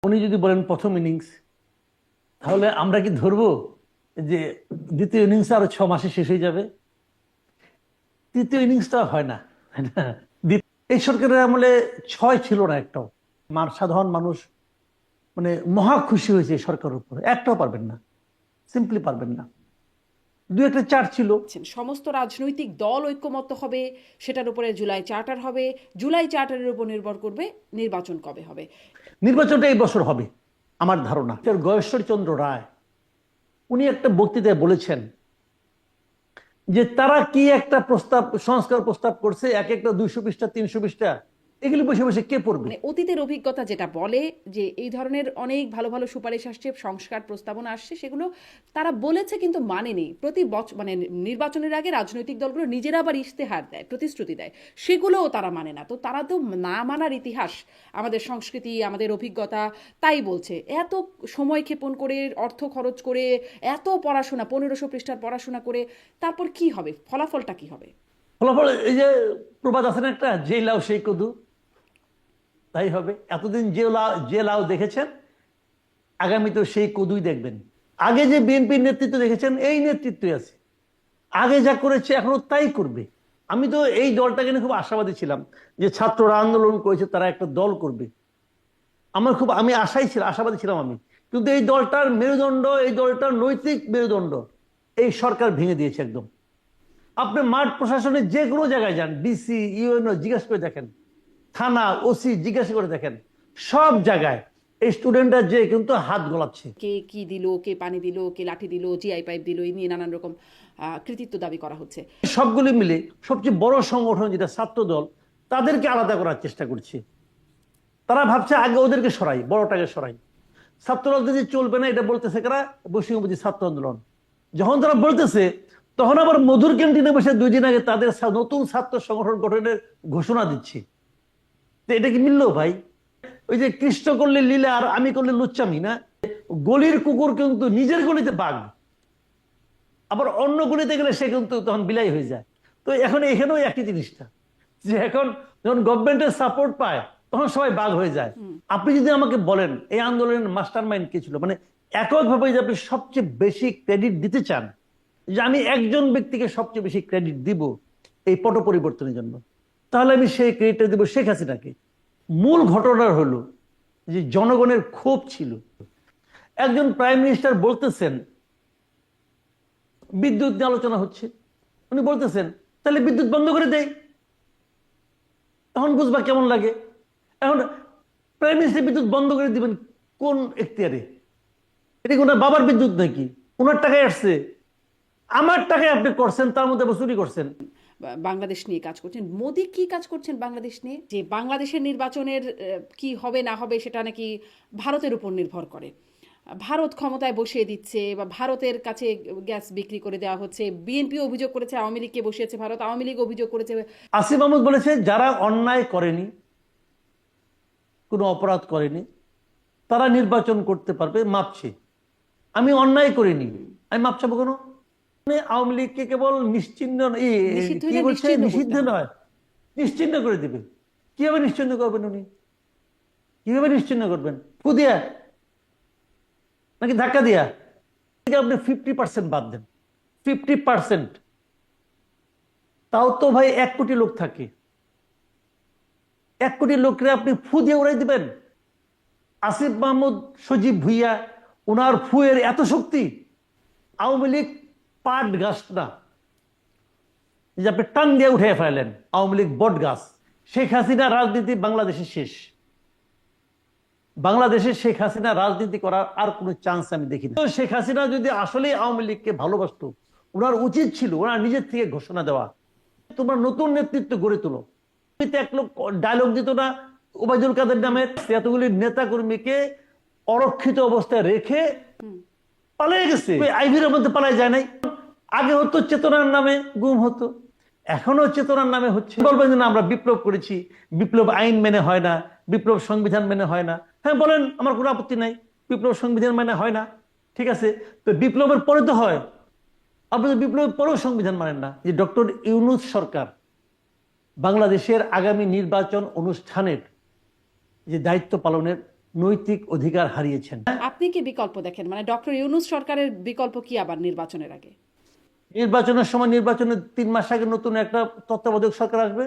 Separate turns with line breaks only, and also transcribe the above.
উনি যদি বলেন প্রথম ইনিংস, তাহলে আমরা কি ধরবো যে দ্বিতীয় ইনিংস আরো 6 মাসে শেষ হয়ে যাবে? তৃতীয় ইনিংসটা হয় না, তাই না? এই সরকারের আমলে 6 ছিল না একটাও। সাধারণ মানুষ মানে মহা খুশি হয়েছে এই সরকারের উপর। একটাও পারবেন না, সিম্পলি পারবেন না। দু একটা 4 ছিল।
সমস্ত রাজনৈতিক দল ঐক্যমত্য হবে, সেটার উপরে জুলাই চার্টার হবে, জুলাই চার্টারের উপর নির্ভর করবে নির্বাচন কবে হবে।
নির্বাচনটা এই বছর হবে আমার ধারণা। গয়েশ্বর চন্দ্র রায় উনি একটা বক্তৃতায় বলেছেন যে তারা কি একটা প্রস্তাব, সংস্কার প্রস্তাব করছে, এক একটা 200 পৃষ্ঠা 300 পৃষ্ঠা, এগুলি বসে বসে কে পড়বে?
মানে অতীতের অভিজ্ঞতা যেটা বলে যে এই ধরনের অনেক ভালো ভালো সুপারিশ আসছে, সংস্কার প্রস্তাবনা আসছে, সেগুলো তারা বলেছে কিন্তু মানেনি। প্রতি বছর মানে নির্বাচনের আগে রাজনৈতিক দলগুলো নিজেরা আবার ইশতেহার দেয়, প্রতিশ্রুতি দেয়, সেগুলোও তারা মানে না। তো তারা তো না মানার ইতিহাস, আমাদের সংস্কৃতি, আমাদের অভিজ্ঞতা তাই বলছে। এত সময় ক্ষেপণ করে, অর্থ খরচ করে, এত পড়াশোনা, 1500 পৃষ্ঠার পড়াশোনা করে তারপর কি হবে? ফলাফলটা কি হবে?
ফলাফল এই যে প্রবাদ আছে না একটা, যে লাউ সেই কদু, তাই হবে। এতদিন যে লাউ দেখেছেন, আগামী তো সেই কদুই দেখবেন। আগে যে বিএনপির নেতৃত্ব দেখেছেন, এই নেতৃত্বই আছে। আগে যা করেছে এখনো তাই করবে। আমি তো এই দলটাকে নিয়ে খুব আশাবাদী ছিলাম যে ছাত্ররা আন্দোলন করেছে, তারা একটা দল করবে। আমি আশাবাদী ছিলাম আমি। কিন্তু এই দলটার মেরুদণ্ড, এই দলটার নৈতিক মেরুদণ্ড এই সরকার ভেঙে দিয়েছে একদম। আপনি মাঠ প্রশাসনে যে কোনো জায়গায় যান, ডিসি, ইউএনও জিজ্ঞাসা করে দেখেন, থানা, ওসি জিজ্ঞাসা করে দেখেন, সব জায়গায় এই স্টুডেন্টরা যে কিন্তু হাত গোলাচ্ছে।
কে কি দিল, কে পানি দিল, কে লাঠি দিল, জিআই পাইপ দিল, এই নিয়ে নানান রকম কৃতিত্ব দাবি করা হচ্ছে।
সবগুলি মিলে সবচেয়ে বড় সংগঠন যেটা ছাত্র দল, তাদেরকে আলাদা করার চেষ্টা করছে। তারা ভাবছে আগে ওদেরকে সরাই, বড়টাকে সরাই। ছাত্রদল যদি চলবে না এটা বলতেছে কারা? বৈষম্যবিরোধী ছাত্র আন্দোলন। যখন তারা বলতেছে, তখন আবার মধুর ক্যান্টিনে বসে 2 দিন আগে তাদের নতুন ছাত্র সংগঠন গঠনের ঘোষণা দিচ্ছে। তো এটা কি মিললো ভাই? ওই যে কৃষ্ণ করলে লীলা আর আমি করলে লুচ্চামি না? গলির কুকুর কিন্তু নিজের গলিতে বাঘ, আবার অন্য গলিতে গেলে সে কিন্তু তখন বিলাই হয়ে যায়। তো এখন এখানেও একই জিনিসটা, যে এখন যখন গভর্নমেন্টের সাপোর্ট পায় তখন সবাই বাঘ হয়ে যায়। আপনি যদি আমাকে বলেন এই আন্দোলনের মাস্টার মাইন্ড কে ছিল, মানে এককভাবে যে আপনি সবচেয়ে বেশি ক্রেডিট দিতে চান, যে আমি একজন ব্যক্তিকে সবচেয়ে বেশি ক্রেডিট দিব এই পট পরিবর্তনের জন্য, তাহলে আমি সেই ক্রেডিটটা দিব শেখ হাসিনাকে। মূল ঘটনা হলো যে জনগণের ক্ষোভ ছিল। একজন প্রাইম মিনিস্টার বলতেছেন বিদ্যুৎ নিয়ে আলোচনা হচ্ছে, উনি বলতেছেন তাহলে বিদ্যুৎ বন্ধ করে দেয়, তখন বুঝবা কেমন লাগে। এখন প্রাইম মিনিস্টার বিদ্যুৎ বন্ধ করে দিবেন কোন এখতিয়ারে? এটা কি ওনার বাবার বিদ্যুৎ নাকি? ওনার টাকায় আসছে, আমার টাকায় আপনি করছেন, তার মধ্যে চুরি করছেন।
বাংলাদেশ নিয়ে কাজ করছেন মোদি, কি কাজ করছেন বাংলাদেশ নিয়ে? যে বাংলাদেশের নির্বাচনের কি হবে না হবে সেটা নাকি ভারতের উপর নির্ভর করে। ভারত ক্ষমতায় বসিয়ে দিচ্ছে বা ভারতের কাছে গ্যাস বিক্রি করে দেওয়া হচ্ছে। বিএনপি অভিযোগ করেছে আওয়ামী লীগকে বসিয়েছে ভারত, আওয়ামী লীগ অভিযোগ করেছে।
আসিফ মাহমুদ বলেছে যারা অন্যায় করেনি, কোনো অপরাধ করেনি, তারা নির্বাচন করতে পারবে, মাপছে। আমি অন্যায় করিনি, আমি মাপ চাবো কেন? আওয়ামী লীগকে কেবল নিশ্চিহ্ন, কি বলছে, নিষিদ্ধ নয়, নিশ্চিহ্ন করে দিবে। কিভাবে নিশ্চিহ্ন করবেন উনি? কিভাবে নিশ্চিহ্ন করবেন? ফু দিয়া নাকি ধাক্কা দিয়া? আপনি 50% বাদ দেন, 50%, তাও তো ভাই 1 কোটি লোক থাকে। 1 কোটি লোকরে আপনি ফু দিয়ে উড়াই দিবেন? আসিফ মাহমুদ, সজীব ভুইয়া, ওনার ফুয়ের এত শক্তি? আওয়ামী লীগ পাট গাছ না যে আপনি টান দিয়ে উঠে ফেলেন, আওয়ামী লীগ বট গাছ। শেখ হাসিনা রাজনীতি বাংলাদেশে শেষ। বাংলাদেশে শেখ হাসিনা রাজনীতি করার আর কোনো চান্স আমি দেখি না। শেখ হাসিনা যদি আসলে আওয়ামী লীগকে ভালোবাসতো, ওনার উচিত ছিল ওনার নিজের থেকে ঘোষণা দেওয়া, তোমরা নতুন নেতৃত্ব গড়ে তোলো। এক লোক ডায়লগ দিত না ওবায়দুল কাদের নামের? এতগুলি নেতা কর্মীকে অরক্ষিত অবস্থায় রেখে পালিয়ে গেছে। আইভির মধ্যে পালায় যায় নাই? আগে হতো চেতনার নামে গুম হতো, এখনো চেতনার নামে হচ্ছে। বলবেন যে না আমরা বিপ্লব করেছি, বিপ্লব আইন মেনে হয় না, বিপ্লব সংবিধান মেনে হয় না। হ্যাঁ বলেন, আমার কোনো আপত্তি নাই। বিপ্লব সংবিধান মেনে হয় না, ঠিক আছে, তো বিপ্লবের পরে তো হয়। আপনি তো বিপ্লবের পরেও সংবিধান মানেন না। যে ডক্টর ইউনূস সরকার বাংলাদেশের আগামী নির্বাচন অনুষ্ঠানের যে দায়িত্ব পালনের নৈতিক অধিকার হারিয়েছেন।
আপনি কি বিকল্প দেখেন, মানে ডক্টর ইউনূস সরকারের বিকল্প কি আবার নির্বাচনের আগে?
নির্বাচনের সময়, নির্বাচনের 3 মাস আগে নতুন একটা তত্ত্বাবধায়ক সরকার আসবে,